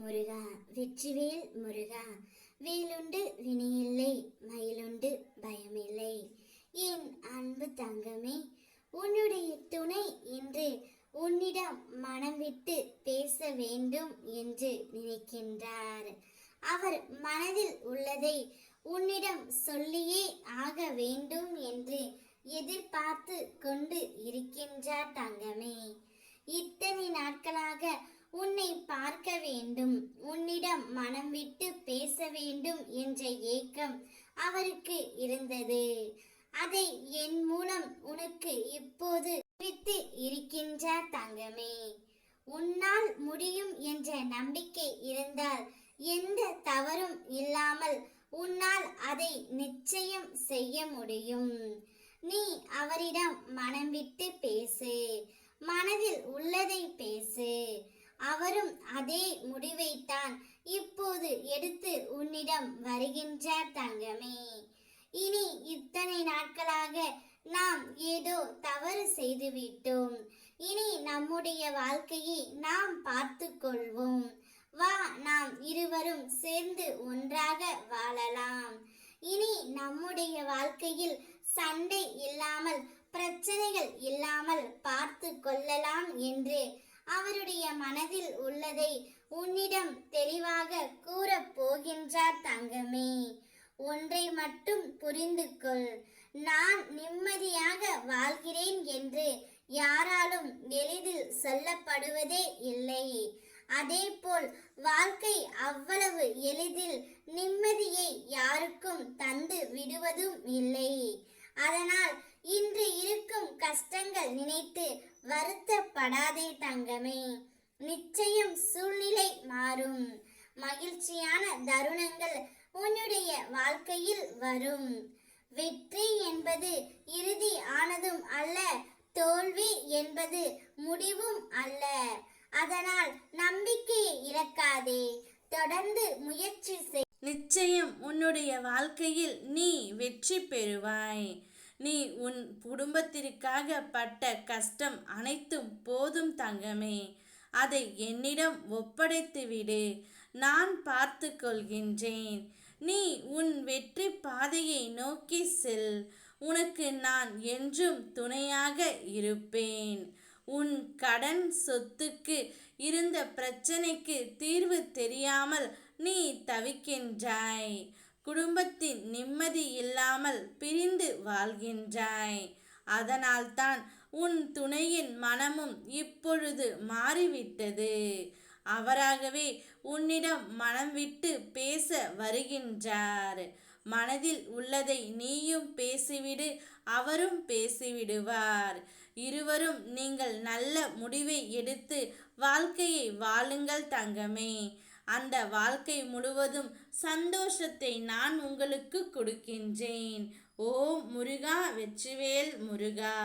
முருகா, வெற்றிவேல் முருகா. வேலுண்டு வினையில்லை, மயிலுண்டு பயமில்லை. என் அன்பு தங்கமே, உன்னுடைய துணை என்று உன்னிடம் மனம் விட்டு பேச வேண்டும் என்று நினைக்கின்றார். அவர் மனதில் உள்ளதை உன்னிடம் சொல்லியே ஆக வேண்டும் என்று எதிர்பார்த்து கொண்டு இருக்கின்றார் தங்கமே. இத்தனை நாட்களாக உன்னை பார்க்க வேண்டும், உன்னிடம் மனம் விட்டு பேச வேண்டும் என்ற ஏக்கம் அவருக்கு இருந்தது. அதை என் மூலம் உனக்கு இப்போது தெரிவித்து இருக்கின்றார் தங்கமே. உன்னால் முடியும் என்ற நம்பிக்கை இருந்தால் எந்த தவறும் இல்லாமல் உன்னால் அதை நிச்சயம் செய்ய முடியும். நீ அவரிடம் மனம் விட்டு பேசு, மனதில் உள்ளதை பேசு. அவரும் அதே முடிவைத்தான் இப்போது எடுத்து உன்னிடம் வருகின்றார் தங்கமே. இனி இத்தனை நாட்களாக நாம் ஏதோ தவறு செய்துவிட்டோம். இனி நம்முடைய வாழ்க்கையை நாம் பார்த்து கொள்வோம். வா, நாம் இருவரும் சேர்ந்து ஒன்றாக வாழலாம். இனி நம்முடைய வாழ்க்கையில் சண்டை இல்லாமல், பிரச்சனைகள் இல்லாமல் பார்த்து கொள்ளலாம் என்று அவருடைய மனதில் உள்ளதை உன்னிடம் தெளிவாக கூறப் போகின்றார் தங்கமே. ஒன்றை மட்டும் புரிந்து கொள், நான் நிம்மதியாக வாழ்கிறேன் என்று யாராலும் எளிதில் சொல்லப்படுவதே இல்லை. அதேபோல் வாழ்க்கை அவ்வளவு எளிதில் நிம்மதியை யாருக்கும் தந்து விடுவதும் இல்லை. அதனால் இன்று இருக்கும் கஷ்டங்கள் நினைத்து வருத்தப்படாதே தங்கமே. நிச்சயம் சூழ்நிலை மாறும், மகிழ்ச்சியான தருணங்கள் உன்னுடைய வாழ்க்கையில் வரும். வெற்றி என்பது இறுதி ஆனதும் அல்ல, தோல்வி என்பது முடிவும் அல்ல. அதனால் நம்பிக்கையை இழக்காதே, தொடர்ந்து முயற்சி செய். நிச்சயம் உன்னுடைய வாழ்க்கையில் நீ வெற்றி பெறுவாய். நீ உன் குடும்பத்திற்காக பட்ட கஷ்டம் அனைத்தும் போதும் தங்கமே. அதை என்னிடம் ஒப்படைத்து விடு, நான் பார்த்து கொள்கின்றேன். நீ உன் வெற்றி பாதையை நோக்கி செல். உனக்கு நான் என்றும் துணையாக இருப்பேன். உன் கடன் சொத்துக்கு இருந்த பிரச்சனைக்கு தீர்வு தெரியாமல் நீ தவிக்கின்றாய். குடும்பத்தின் நிம்மதி இல்லாமல் பிரிந்து வாழ்கின்றாய். அதனால்தான் உன் துணையின் மனமும் இப்பொழுது மாறிவிட்டது. அவராகவே உன்னிடம் மனம் விட்டு பேச வருகின்றார். மனதில் உள்ளதை நீயும் பேசிவிடு, அவரும் பேசிவிடுவார். இருவரும் நீங்கள் நல்ல முடிவை எடுத்து வாழ்க்கையை வாழுங்கள் தங்கமே. அந்த வாழ்க்கை முழுவதும் சந்தோஷத்தை நான் உங்களுக்கு கொடுக்கின்றேன். ஓம் முருகா, வெற்றிவேல் முருகா.